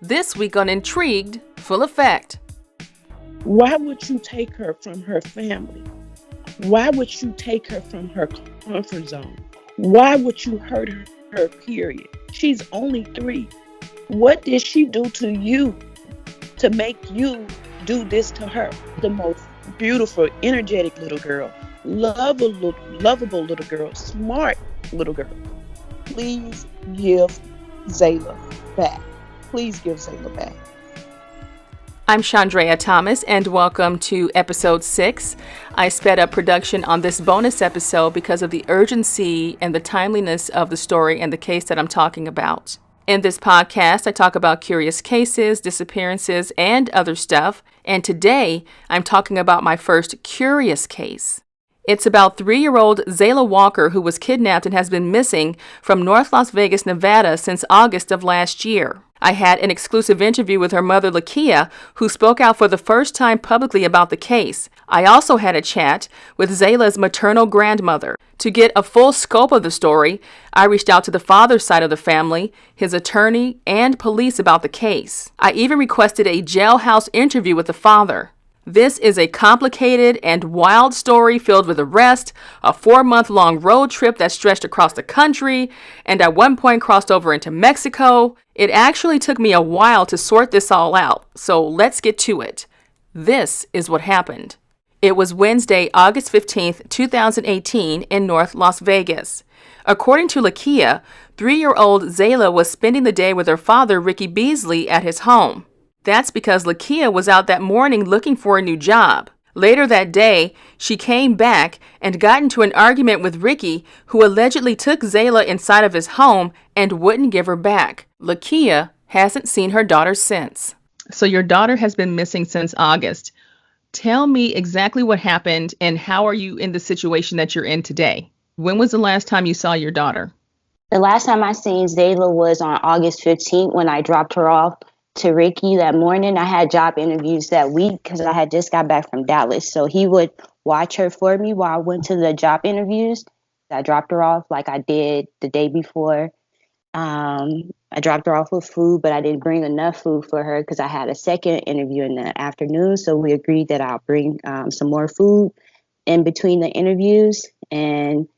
This week on Intrigued Full Effect. Why would you take her from her family? Why would you take her from her comfort zone? Why would you hurt her, period? She's only 3. What did she do to you to make you do this to her? The most beautiful, energetic little girl, lovable little girl, smart little girl. Please give Zaela back. Please give Zaela back. I'm Chandrea Thomas, and welcome to episode 6. I sped up production on this bonus episode because of the urgency and the timeliness of the story and the case that I'm talking about. In this podcast, I talk about curious cases, disappearances, and other stuff. And today, I'm talking about my first curious case. It's about 3-year-old Zaela Walker, who was kidnapped and has been missing from North Las Vegas, Nevada since August of last year. I had an exclusive interview with her mother, Lakia, who spoke out for the first time publicly about the case. I also had a chat with Zaela's maternal grandmother. To get a full scope of the story, I reached out to the father's side of the family, his attorney, and police about the case. I even requested a jailhouse interview with the father. This is a complicated and wild story filled with arrest, a 4-month-long road trip that stretched across the country, and at one point crossed over into Mexico. It actually took me a while to sort this all out, so let's get to it. This is what happened. It was Wednesday, August 15th, 2018 in North Las Vegas. According to Lakia, 3-year-old Zaela was spending the day with her father, Ricky Beasley, at his home. That's because Lakia was out that morning looking for a new job. Later that day, she came back and got into an argument with Ricky, who allegedly took Zaela inside of his home and wouldn't give her back. Lakia hasn't seen her daughter since. So your daughter has been missing since August. Tell me exactly what happened and how are you in the situation that you're in today? When was the last time you saw your daughter? The last time I seen Zaela was on August 15th when I dropped her off to Ricky that morning. I had job interviews that week because I had just got back from Dallas. So he would watch her for me while I went to the job interviews. I dropped her off like I did the day before. I dropped her off with food, but I didn't bring enough food for her because I had a second interview in the afternoon. So we agreed that I'll bring some more food in between the interviews. And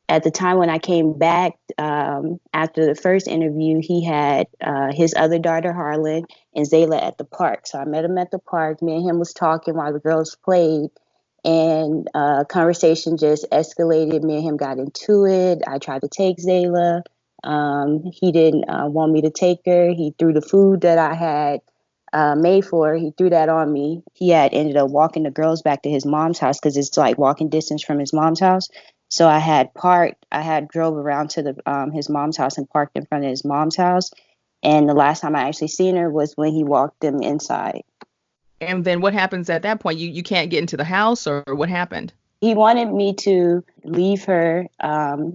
at the time when I came back, after the first interview, he had his other daughter, Harlan, and Zaela at the park. So I met him at the park. Me and him was talking while the girls played, and conversation just escalated. Me and him got into it. I tried to take Zaela. He didn't want me to take her. He threw the food that I had made for her. He threw that on me. He had ended up walking the girls back to his mom's house because it's like walking distance from his mom's house. So I had drove around to his mom's house and parked in front of his mom's house. And the last time I actually seen her was when he walked them inside. And then what happens at that point? You can't get into the house, or what happened? He wanted me to leave her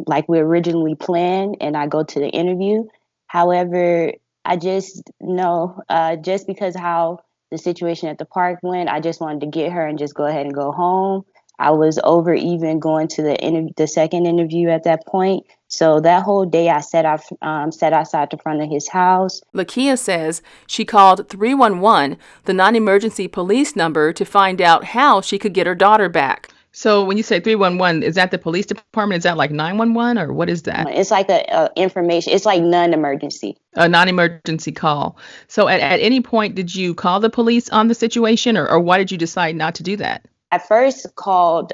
like we originally planned, and I go to the interview. However, I just know just because how the situation at the park went, I just wanted to get her and just go ahead and go home. I was over even going to the second interview at that point. So that whole day I sat outside the front of his house. Lakia says she called 311, the non-emergency police number, to find out how she could get her daughter back. So when you say 311, is that the police department? Is that like 911 or what is that? It's like information. It's like non-emergency. A non-emergency call. So at any point, did you call the police on the situation, or why did you decide not to do that? I first called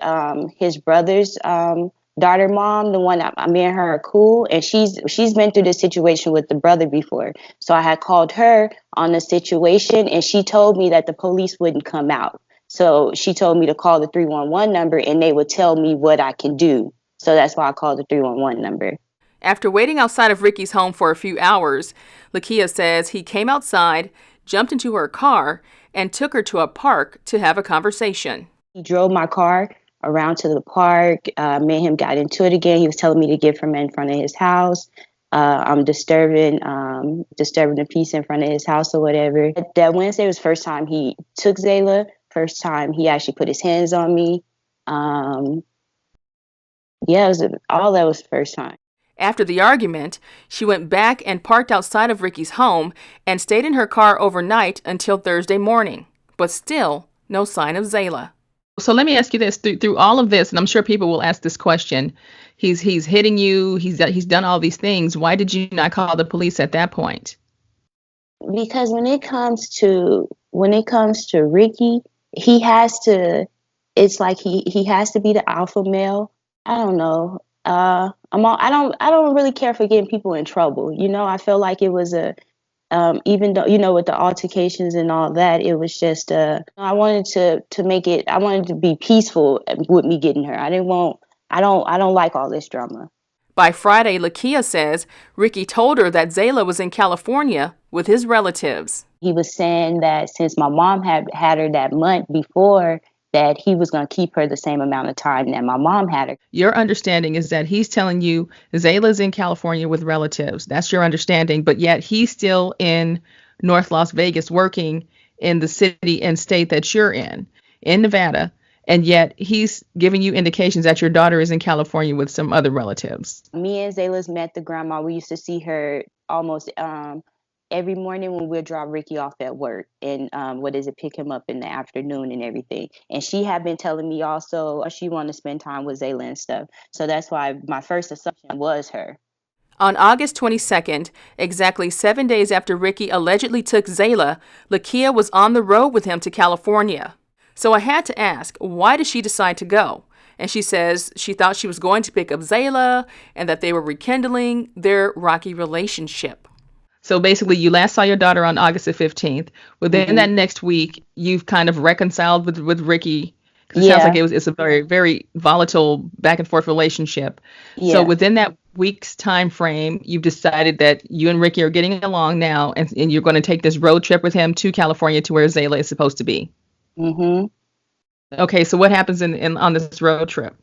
his brother's daughter mom, the one that me and her are cool, and she's been through this situation with the brother before. So I had called her on the situation, and she told me that the police wouldn't come out. So she told me to call the 311 number, and they would tell me what I can do. So that's why I called the 311 number. After waiting outside of Ricky's home for a few hours, Lakia says he came outside, jumped into her car, and took her to a park to have a conversation. He drove my car around to the park. Me and him got into it again. He was telling me to get from in front of his house. I'm disturbing the peace in front of his house or whatever. That Wednesday was the first time he took Zaela. First time he actually put his hands on me. It was all that was the first time. After the argument, she went back and parked outside of Ricky's home and stayed in her car overnight until Thursday morning. But still, no sign of Zaela. So let me ask you this: through all of this, and I'm sure people will ask this question, he's hitting you, he's done all these things. Why did you not call the police at that point? Because when it comes to Ricky, he has to. It's like he has to be the alpha male. I don't know. I don't really care for getting people in trouble. I feel like it was even though with the altercations and all that, it was just I wanted to make it. I wanted to be peaceful with me getting her. I don't like all this drama. By Friday, Lakia says Ricky told her that Zaela was in California with his relatives. He was saying that since my mom had her that month before, that he was going to keep her the same amount of time that my mom had her. Your understanding is that he's telling you Zaela's in California with relatives. That's your understanding, but yet he's still in North Las Vegas working in the city and state that you're in Nevada. And yet he's giving you indications that your daughter is in California with some other relatives. Me and Zayla's met the grandma. We used to see her almost every morning when we'd drop Ricky off at work and pick him up in the afternoon and everything. And she had been telling me also she wanted to spend time with Zaela and stuff. So that's why my first assumption was her. On August 22nd, exactly 7 days after Ricky allegedly took Zaela, Lakia was on the road with him to California. So I had to ask, why did she decide to go? And she says she thought she was going to pick up Zaela and that they were rekindling their rocky relationship. So basically, you last saw your daughter on August the 15th. Within that next week, you've kind of reconciled with Ricky. It sounds like it's a very, very volatile back and forth relationship. Yeah. So within that week's time frame, you've decided that you and Ricky are getting along now, and you're going to take this road trip with him to California to where Zaela is supposed to be. Mm-hmm. Okay, so what happens on this road trip?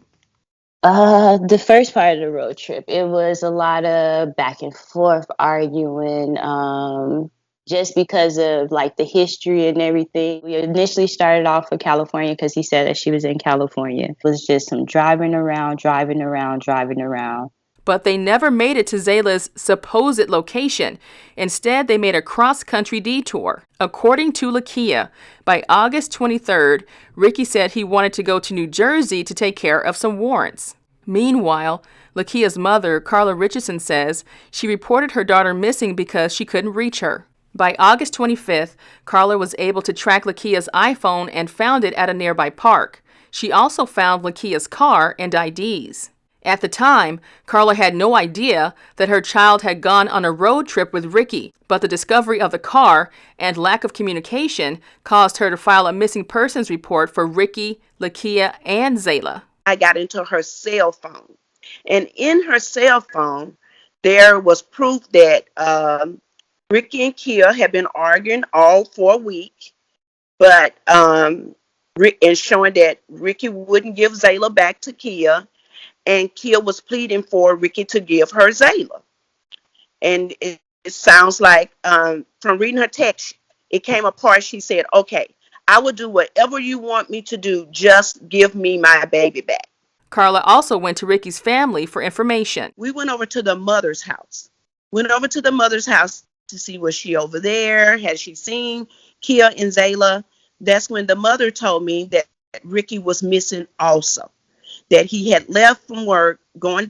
The first part of the road trip, it was a lot of back and forth arguing, just because of like the history and everything. We initially started off for California because he said that she was in California. It was just some driving around. But they never made it to Zayla's supposed location. Instead, they made a cross-country detour. According to Lakia, by August 23rd, Ricky said he wanted to go to New Jersey to take care of some warrants. Meanwhile, Lakia's mother, Carla Richardson, says she reported her daughter missing because she couldn't reach her. By August 25th, Carla was able to track Lakia's iPhone and found it at a nearby park. She also found Lakia's car and IDs. At the time, Carla had no idea that her child had gone on a road trip with Ricky, but the discovery of the car and lack of communication caused her to file a missing persons report for Ricky, Lakia, and Zaela. I got into her cell phone, and in her cell phone, there was proof that Ricky and Kia had been arguing all for a week, but and showing that Ricky wouldn't give Zaela back to Kia. And Kia was pleading for Ricky to give her Zaela. And it sounds like from reading her text, it came apart. She said, okay, I will do whatever you want me to do. Just give me my baby back. Carla also went to Ricky's family for information. We went over to the mother's house. To see was she over there? Had she seen Kia and Zaela? That's when the mother told me that Ricky was missing also. That he had left from work,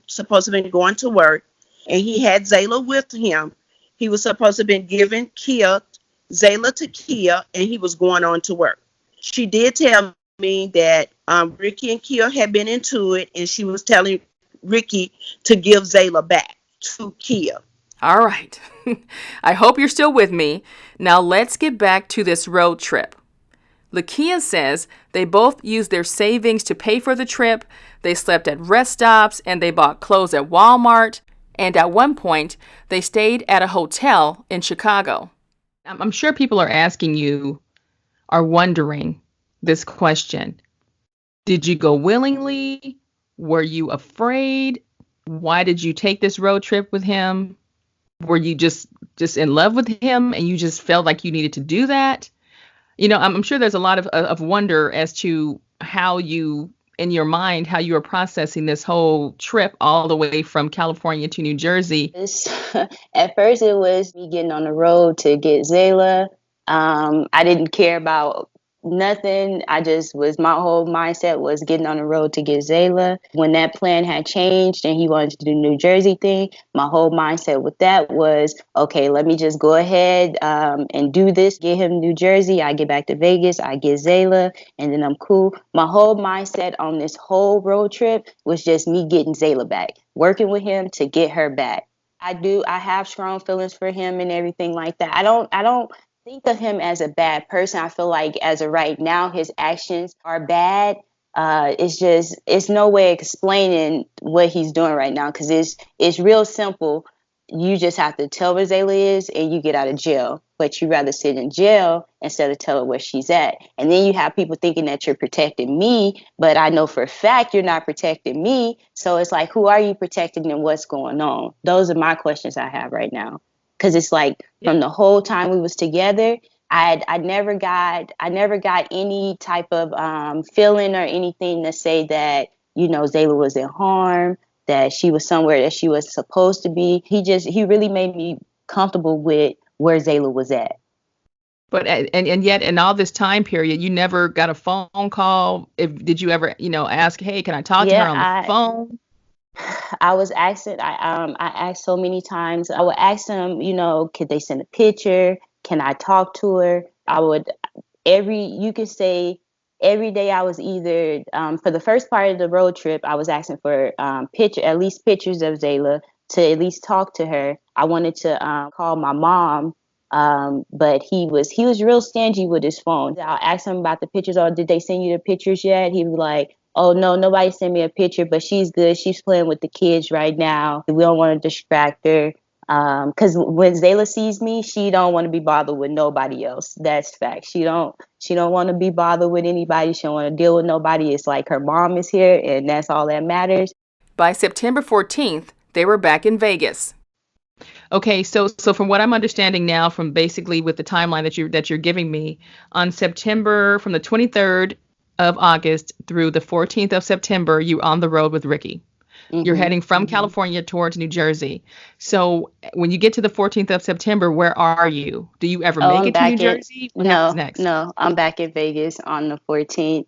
supposed to have been going to work, and he had Zaela with him. He was supposed to have been giving Zaela to Kia, and he was going on to work. She did tell me that Ricky and Kia had been into it, and she was telling Ricky to give Zaela back to Kia. All right. I hope you're still with me. Now let's get back to this road trip. Lakia says they both used their savings to pay for the trip. They slept at rest stops and they bought clothes at Walmart. And at one point, they stayed at a hotel in Chicago. I'm sure people are wondering this question. Did you go willingly? Were you afraid? Why did you take this road trip with him? Were you just in love with him and you just felt like you needed to do that? I'm sure there's a lot of wonder as to how you in your mind how you were processing this whole trip all the way from California to New Jersey. At first, it was me getting on the road to get Zaela. I didn't care about nothing. My whole mindset was getting on the road to get Zaela. When that plan had changed and he wanted to do the New Jersey thing, my whole mindset with that was, okay, let me just go ahead and do this, get him New Jersey. I get back to Vegas, I get Zaela, and then I'm cool. My whole mindset on this whole road trip was just me getting Zaela back, working with him to get her back. I have strong feelings for him and everything like that. I don't think of him as a bad person. I feel like as of right now, his actions are bad. It's no way explaining what he's doing right now, because it's real simple. You just have to tell where Zaela is and you get out of jail. But you rather sit in jail instead of tell her where she's at. And then you have people thinking that you're protecting me, but I know for a fact you're not protecting me. So it's like, who are you protecting and what's going on? Those are my questions I have right now. Because it's like, from the whole time we was together, I never got any type of feeling or anything to say that, Zaela was in harm, that she was somewhere that she was supposed to be. He really made me comfortable with where Zaela was at. But and yet in all this time period, you never got a phone call. Did you ever, ask, hey, can I talk to her on the phone? I was asking. I asked so many times. I would ask them, could they send a picture? Can I talk to her? I would you could say every day I was either for the first part of the road trip, I was asking for at least pictures of Zaela, to at least talk to her. I wanted to call my mom, but he was real stingy with his phone. I'll ask him about the pictures. Or did they send you the pictures yet? He'd be like, oh no, nobody sent me a picture, but she's good. She's playing with the kids right now. We don't want to distract her. Because when Zaela sees me, she don't want to be bothered with nobody else. That's fact. She don't want to be bothered with anybody. She don't want to deal with nobody. It's like her mom is here, and that's all that matters. By September 14th, they were back in Vegas. Okay, so from what I'm understanding now, from basically with the timeline that you're giving me, on September, from the 23rd of August through the 14th of September, you're on the road with Ricky. Mm-hmm. You're heading from California towards New Jersey. So when you get to the 14th of September, where are you? Do you ever make it to New Jersey? What happens next? No, I'm back in Vegas on the 14th.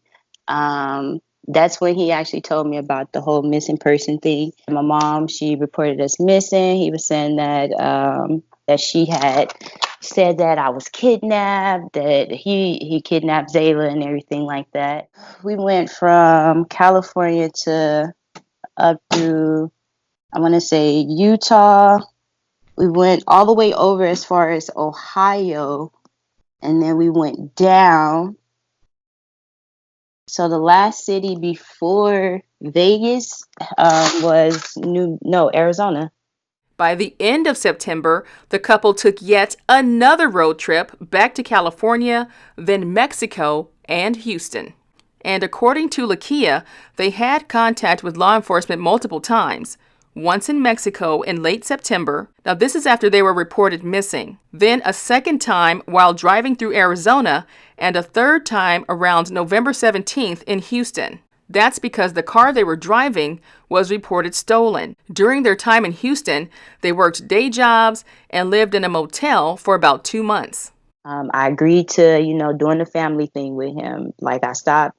That's when he actually told me about the whole missing person thing. My mom, she reported us missing. He was saying that she had said that I was kidnapped, that he kidnapped Zaela and everything like that. We went from California to up through, I want to say, Utah. We went all the way over as far as Ohio, and then we went down. So the last city before Vegas was Arizona. By the end of September, the couple took yet another road trip back to California, then Mexico, and Houston. And according to Lakia, they had contact with law enforcement multiple times. Once in Mexico in late September. Now this is after they were reported missing. Then a second time while driving through Arizona, and a third time around November 17th in Houston. That's because the car they were driving was reported stolen. During their time in Houston, they worked day jobs and lived in a motel for about 2 months. I agreed to, doing the family thing with him. Like I stopped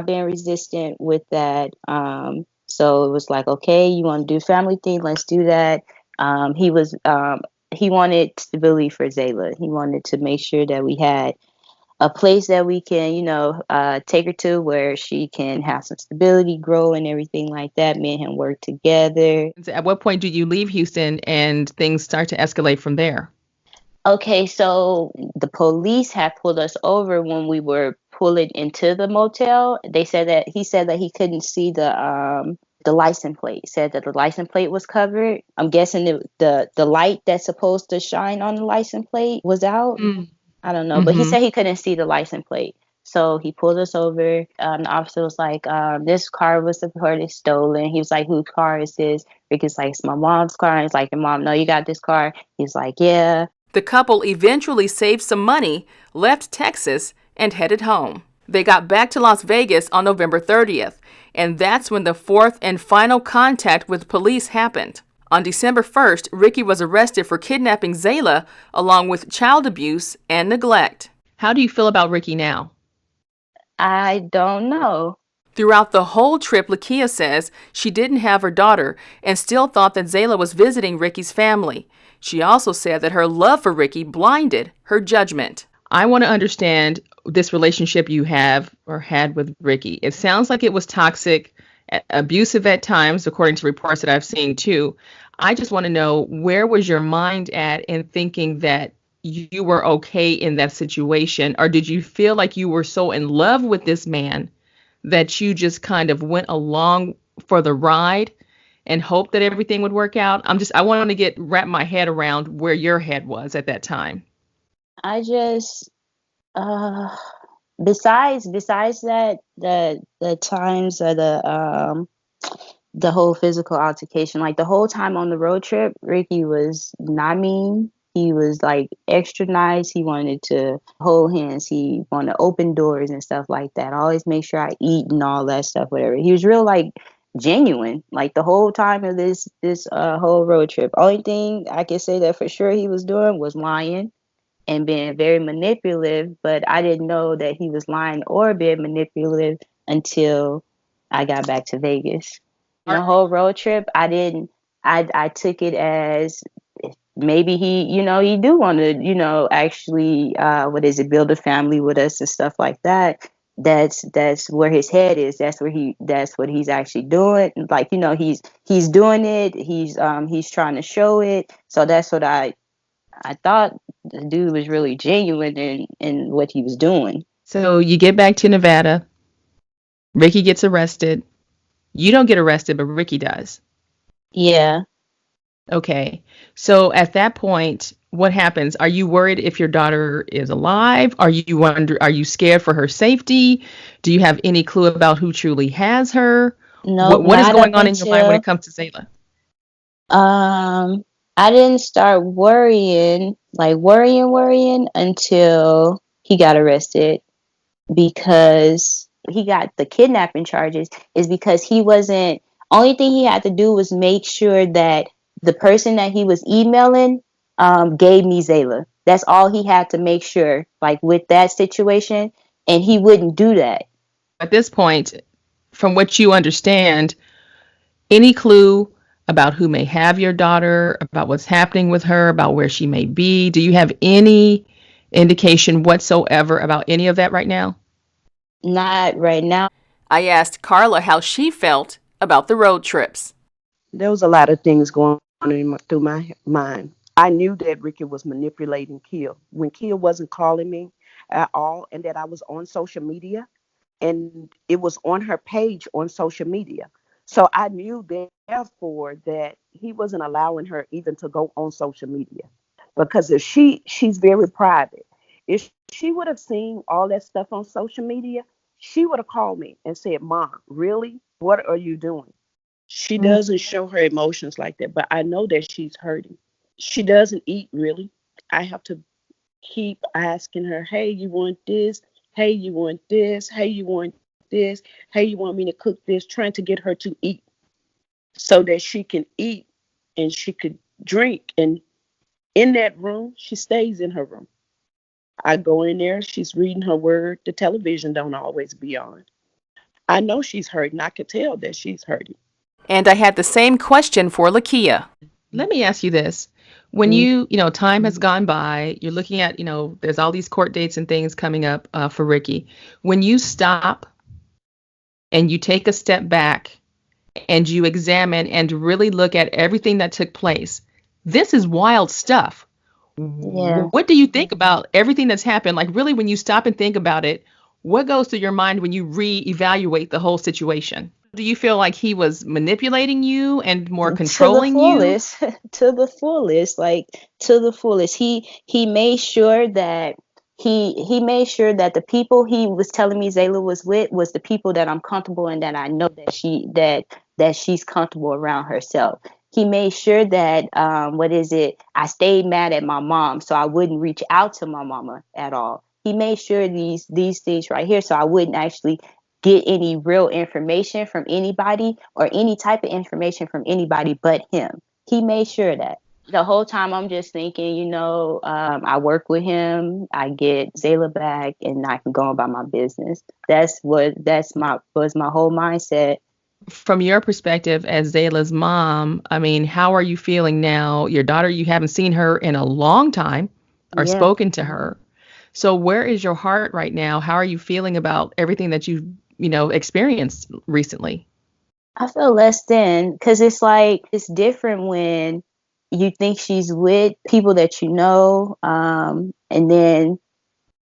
being resistant with that. So it was like, okay, you want to do family thing? Let's do that. He wanted stability for Zaela. He wanted to make sure that we had a place that we can, take her to where she can have some stability, grow, and everything like that. Me and him work together. At what point do you leave Houston and things start to escalate from there? Okay, so the police had pulled us over when we were pulling into the motel. He said that he couldn't see the license plate. Said that the license plate was covered. I'm guessing the light that's supposed to shine on the license plate was out. I don't know, but he said he couldn't see the license plate. So he pulled us over. The officer was like, this car was reported stolen. He was like, whose car is this? Ricky's like, it's my mom's car. And he's like, your mom, no, you got this car? He's like, yeah. The couple eventually saved some money, left Texas, and headed home. They got back to Las Vegas on November 30th. And that's when the fourth and final contact with police happened. On December 1st, Ricky was arrested for kidnapping Zaela along with child abuse and neglect. How do you feel about Ricky now? I don't know. Throughout the whole trip, Lakia says she didn't have her daughter and still thought that Zaela was visiting Ricky's family. She also said that her love for Ricky blinded her judgment. I want to understand this relationship you have or had with Ricky. It sounds like it was toxic, abusive at times, according to reports that I've seen too. I just want to know, where was your mind at in thinking that you were okay in that situation? Or did you feel like you were so in love with this man that you just kind of went along for the ride and hoped that everything would work out? I want to wrap my head around where your head was at that time. I just besides that, the times of the whole physical altercation, like the whole time on the road trip, Ricky was not mean. He was like extra nice. He wanted to hold hands. He wanted to open doors and stuff like that. Always make sure I eat and all that stuff, whatever. He was real like genuine, like the whole time of this whole road trip. Only thing I can say that for sure he was doing was lying and being very manipulative, but I didn't know that he was lying or being manipulative until I got back to Vegas. The whole road trip, I took it as maybe he do want to, actually, build a family with us and stuff like that. That's where his head is. That's what he's actually doing. Like, he's doing it. He's trying to show it. So that's what I thought. The dude was really genuine in what he was doing. So you get back to Nevada. Ricky gets arrested. You don't get arrested, but Ricky does. Yeah. Okay. So at that point, what happens? Are you worried if your daughter is alive? Are you scared for her safety? Do you have any clue about who truly has her? No. What is going on in your mind when it comes to Zaela? I didn't start worrying until he got arrested, because he got the kidnapping charges is because he wasn't, only thing he had to do was make sure that the person that he was emailing gave me Zaela. That's all he had to make sure, like with that situation, and he wouldn't do that. At this point, from what you understand, any clue about who may have your daughter, about what's happening with her, about where she may be? Do you have any indication whatsoever about any of that right now? Not right now. I asked Carla how she felt about the road trips. There was a lot of things going on through my mind. I knew that Ricky was manipulating Kia when Kia wasn't calling me at all, and that I was on social media, and it was on her page on social media. So I knew therefore that he wasn't allowing her even to go on social media, because if she's very private. If she would have seen all that stuff on social media, she would have called me and said, "Mom, really? What are you doing?" She doesn't show her emotions like that, but I know that she's hurting. She doesn't eat really. I have to keep asking her, "Hey, you want this? Hey, you want this? Hey, you want this? Hey, you want me to cook this?" Trying to get her to eat so that she can eat and she could drink. And in that room, she stays in her room. I go in there, she's reading her word. The television don't always be on. I know she's hurting. I could tell that she's hurting. And I had the same question for Lakia. Let me ask you this. When time has gone by, you're looking at, there's all these court dates and things coming up for Ricky. When you stop and you take a step back and you examine and really look at everything that took place, this is wild stuff. Yeah. What do you think about everything that's happened? Like, really, when you stop and think about it, what goes through your mind when you reevaluate the whole situation? Do you feel like he was manipulating you and more controlling you? To the fullest, like to the fullest. He made sure that he made sure that the people he was telling me Zaela was with was the people that I'm comfortable and that I know that she's comfortable around herself. He made sure that I stayed mad at my mom, so I wouldn't reach out to my mama at all. He made sure these things right here, so I wouldn't actually get any real information from anybody or any type of information from anybody but him. He made sure that. The whole time I'm just thinking, I work with him, I get Zaela back, and I can go about my business. Was my whole mindset. From your perspective as Zayla's mom, I mean, how are you feeling now? Your daughter, you haven't seen her in a long time or Yeah. spoken to her. So where is your heart right now? How are you feeling about everything that you've experienced recently? I feel less than, because it's like, it's different when you think she's with people that you know, and then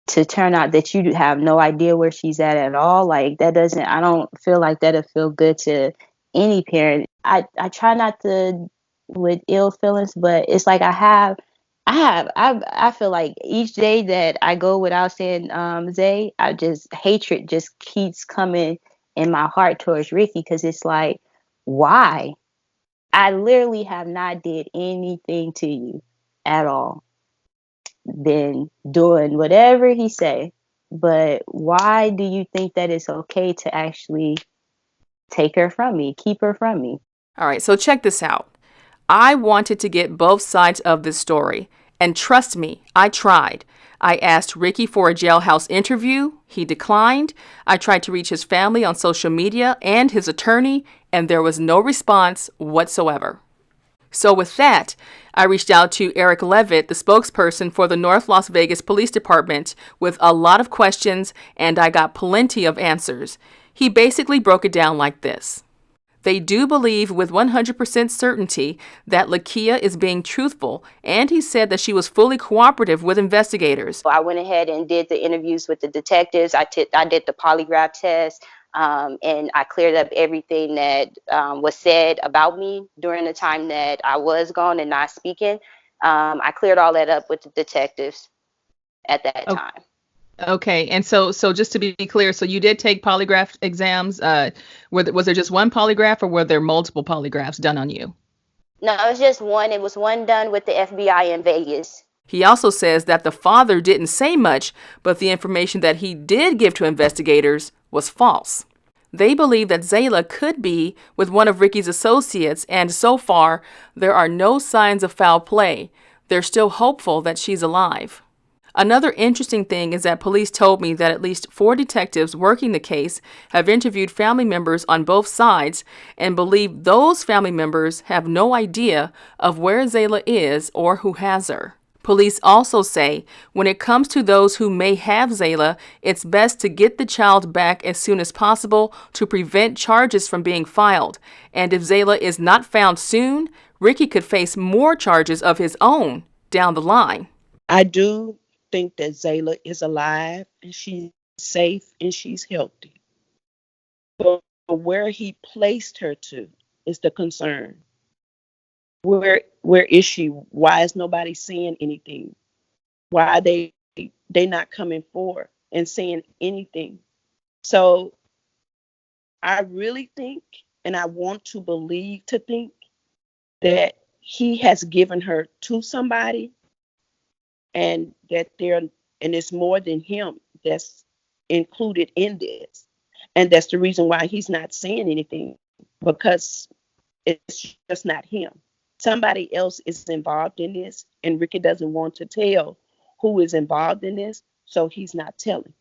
to turn out that you have no idea where she's at all. Like, I don't feel like that'll feel good to any parent. I try not to with ill feelings, but it's like I feel like each day that I go without saying Zay, hatred just keeps coming in my heart towards Ricky, because it's like, why? I literally have not did anything to you at all. Been doing whatever he say, but why do you think that it's okay to actually take her from me, keep her from me? All right, so check this out. I wanted to get both sides of this story. And trust me, I tried. I asked Ricky for a jailhouse interview. He declined. I tried to reach his family on social media and his attorney, and there was no response whatsoever. So with that, I reached out to Eric Levitt, the spokesperson for the North Las Vegas Police Department, with a lot of questions, and I got plenty of answers. He basically broke it down like this. They do believe with 100% certainty that Lakia is being truthful, and he said that she was fully cooperative with investigators. I went ahead and did the interviews with the detectives. I did the polygraph test, and I cleared up everything that was said about me during the time that I was gone and not speaking. I cleared all that up with the detectives at that time. Okay, and so just to be clear, so you did take polygraph exams. Was there just one polygraph, or were there multiple polygraphs done on you? No, it was just one. It was one done with the FBI in Vegas. He also says that the father didn't say much, but the information that he did give to investigators was false. They believe that Zaela could be with one of Ricky's associates, and so far, there are no signs of foul play. They're still hopeful that she's alive. Another interesting thing is that police told me that at least 4 detectives working the case have interviewed family members on both sides and believe those family members have no idea of where Zaela is or who has her. Police also say when it comes to those who may have Zaela, it's best to get the child back as soon as possible to prevent charges from being filed. And if Zaela is not found soon, Ricky could face more charges of his own down the line. I do think that Zaela is alive and she's safe and she's healthy. But where he placed her to is the concern. Where is she? Why is nobody saying anything? Why are they not coming forward and saying anything? So I really think, and I want to think that he has given her to somebody, and that and it's more than him that's included in this, and that's the reason why he's not saying anything, because it's just not him. Somebody else is involved in this, and Ricky doesn't want to tell who is involved in this, so he's not telling.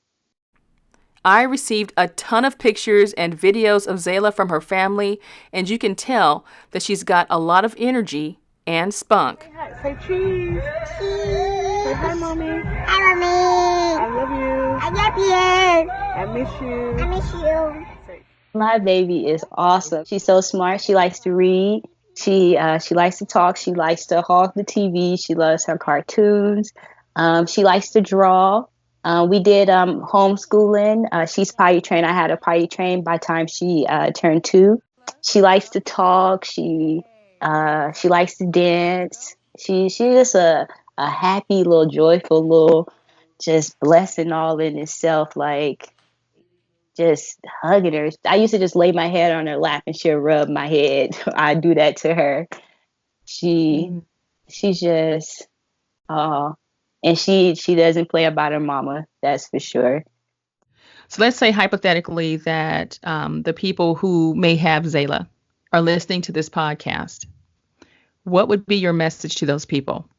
I received a ton of pictures and videos of Zaela from her family, and you can tell that she's got a lot of energy and spunk. Say cheese. Cheese. Say hi, Mommy. Hi, Mommy. I love you. I love you. I miss you. I miss you. My baby is awesome. She's so smart. She likes to read. She likes to talk. She likes to hog the TV. She loves her cartoons. She likes to draw. We did homeschooling. She's potty trained. I had her potty trained by the time she turned 2. She likes to talk. She likes to dance. She's just a happy little, joyful little, just blessing all in itself. Like, just hugging her. I used to just lay my head on her lap and she'll rub my head. I do that to her. She's just, and she doesn't play about her mama. That's for sure. So let's say hypothetically that the people who may have Zaela are listening to this podcast. What would be your message to those people?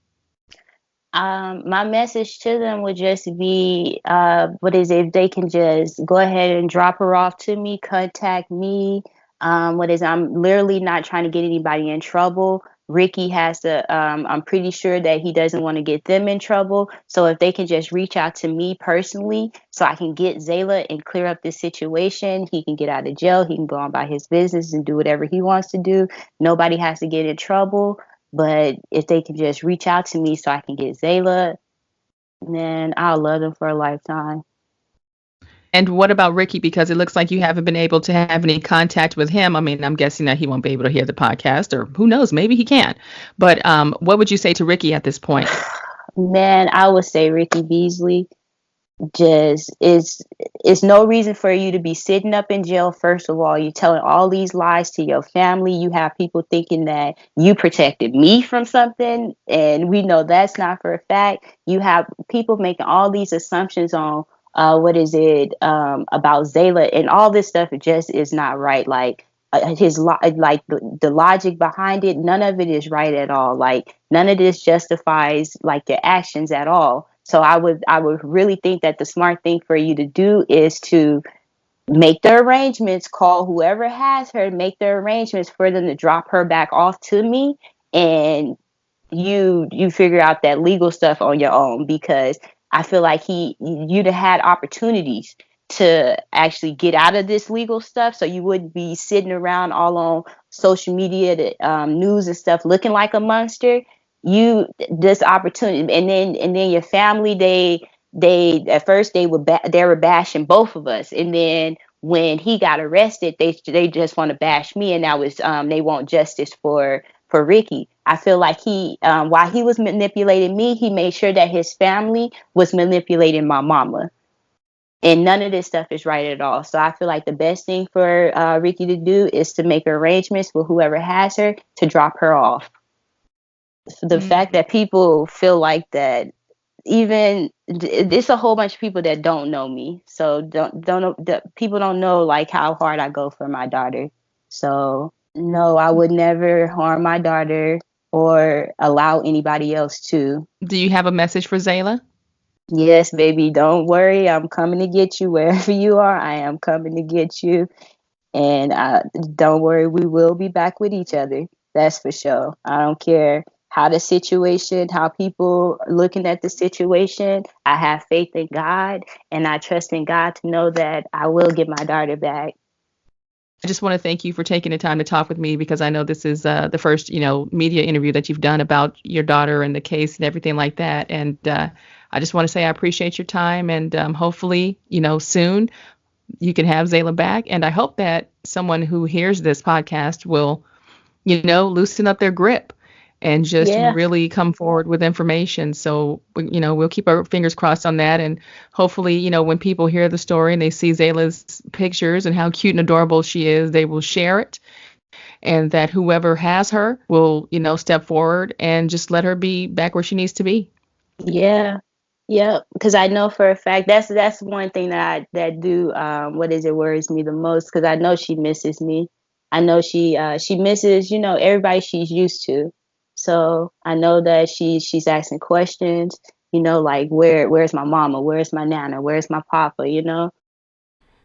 My message to them would just be, if they can just go ahead and drop her off to me, contact me. I'm literally not trying to get anybody in trouble. Ricky has to, I'm pretty sure that he doesn't want to get them in trouble. So if they can just reach out to me personally so I can get Zaela and clear up this situation, he can get out of jail. He can go on by his business and do whatever he wants to do. Nobody has to get in trouble. But if they can just reach out to me so I can get Zaela, then I'll love them for a lifetime. And what about Ricky? Because it looks like you haven't been able to have any contact with him. I mean, I'm guessing that he won't be able to hear the podcast, or who knows, maybe he can. But what would you say to Ricky at this point? Man, I would say Ricky Beasley. Just it's no reason for you to be sitting up in jail. First of all, you're telling all these lies to your family. You have people thinking that you protected me from something, and we know that's not for a fact. You have people making all these assumptions on about Zaela, and all this stuff. It just is not right. Like the logic behind it, none of it is right at all. Like none of this justifies like your actions at all. So I would really think that the smart thing for you to do is to make the arrangements, call whoever has her, make the arrangements for them to drop her back off to me, and you figure out that legal stuff on your own, because I feel like you'd have had opportunities to actually get out of this legal stuff, so you wouldn't be sitting around all on social media, news and stuff, looking like a monster. This opportunity, and then your family, they at first they were bashing both of us, and then when he got arrested, they just want to bash me, and now it's they want justice for Ricky. I feel like while he was manipulating me, he made sure that his family was manipulating my mama. And none of this stuff is right at all. So I feel like the best thing for Ricky to do is to make arrangements with whoever has her to drop her off. The fact that people feel like that, even it's a whole bunch of people that don't know me. So don't know, people don't know like how hard I go for my daughter. So no, I would never harm my daughter or allow anybody else to. Do you have a message for Zaela? Yes, baby, don't worry. I'm coming to get you wherever you are. I am coming to get you. And don't worry, we will be back with each other. That's for sure. I don't care how people are looking at the situation. I have faith in God, and I trust in God to know that I will get my daughter back. I just want to thank you for taking the time to talk with me, because I know this is the first, media interview that you've done about your daughter and the case and everything like that. And I just want to say I appreciate your time, and hopefully, soon you can have Zaela back. And I hope that someone who hears this podcast will, loosen up their grip and just really come forward with information. So, we'll keep our fingers crossed on that. And hopefully, when people hear the story and they see Zaela's pictures and how cute and adorable she is, they will share it. And that whoever has her will, step forward and just let her be back where she needs to be. Yeah. Yeah, because I know for a fact that's one thing that worries me the most, because I know she misses me. I know she misses, everybody she's used to. So I know that she's asking questions, like where's my mama? Where's my nana? Where's my papa?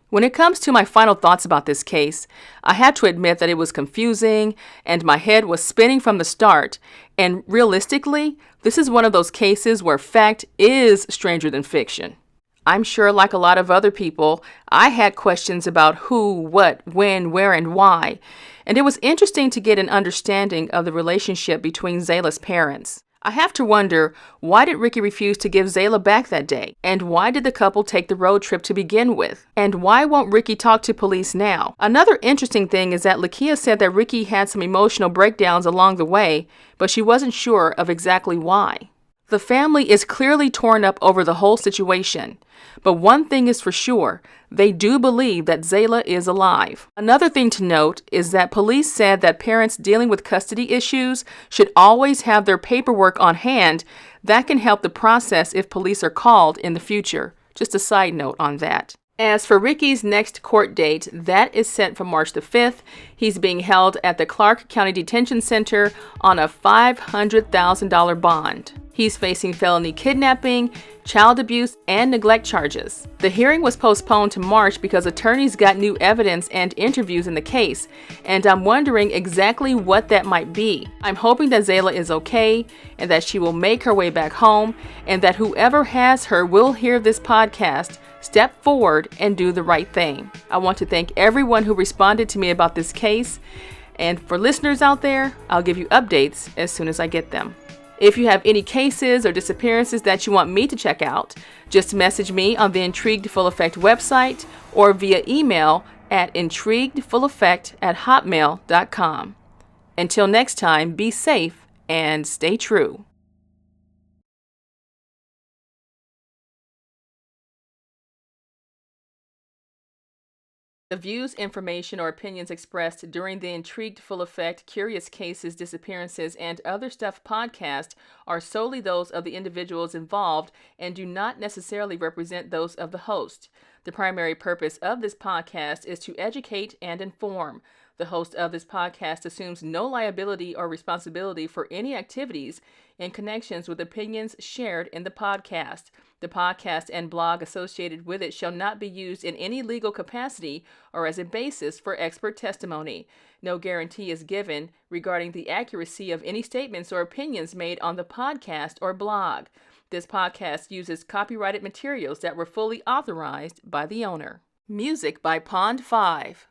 When it comes to my final thoughts about this case, I had to admit that it was confusing and my head was spinning from the start. And realistically, this is one of those cases where fact is stranger than fiction. I'm sure, like a lot of other people, I had questions about who, what, when, where, and why. And it was interesting to get an understanding of the relationship between Zaela's parents. I have to wonder, why did Ricky refuse to give Zaela back that day? And why did the couple take the road trip to begin with? And why won't Ricky talk to police now? Another interesting thing is that Lakia said that Ricky had some emotional breakdowns along the way, but she wasn't sure of exactly why. The family is clearly torn up over the whole situation. But one thing is for sure, they do believe that Zaela is alive. Another thing to note is that police said that parents dealing with custody issues should always have their paperwork on hand. That can help the process if police are called in the future. Just a side note on that. As for Ricky's next court date, that is set for March the 5th. He's being held at the Clark County Detention Center on a $500,000 bond. He's facing felony kidnapping, child abuse, and neglect charges. The hearing was postponed to March because attorneys got new evidence and interviews in the case, and I'm wondering exactly what that might be. I'm hoping that Zaela is okay and that she will make her way back home, and that whoever has her will hear this podcast, step forward, and do the right thing. I want to thank everyone who responded to me about this case, and for listeners out there, I'll give you updates as soon as I get them. If you have any cases or disappearances that you want me to check out, just message me on the Intrigued Full Effect website or via email at intriguedfulleffect@hotmail.com. Until next time, be safe and stay true. The views, information, or opinions expressed during the Intrigued Full Effect, Curious Cases, Disappearances, and Other Stuff podcast are solely those of the individuals involved and do not necessarily represent those of the host. The primary purpose of this podcast is to educate and inform. The host of this podcast assumes no liability or responsibility for any activities in connections with opinions shared in the podcast. The podcast and blog associated with it shall not be used in any legal capacity or as a basis for expert testimony. No guarantee is given regarding the accuracy of any statements or opinions made on the podcast or blog. This podcast uses copyrighted materials that were fully authorized by the owner. Music by Pond 5.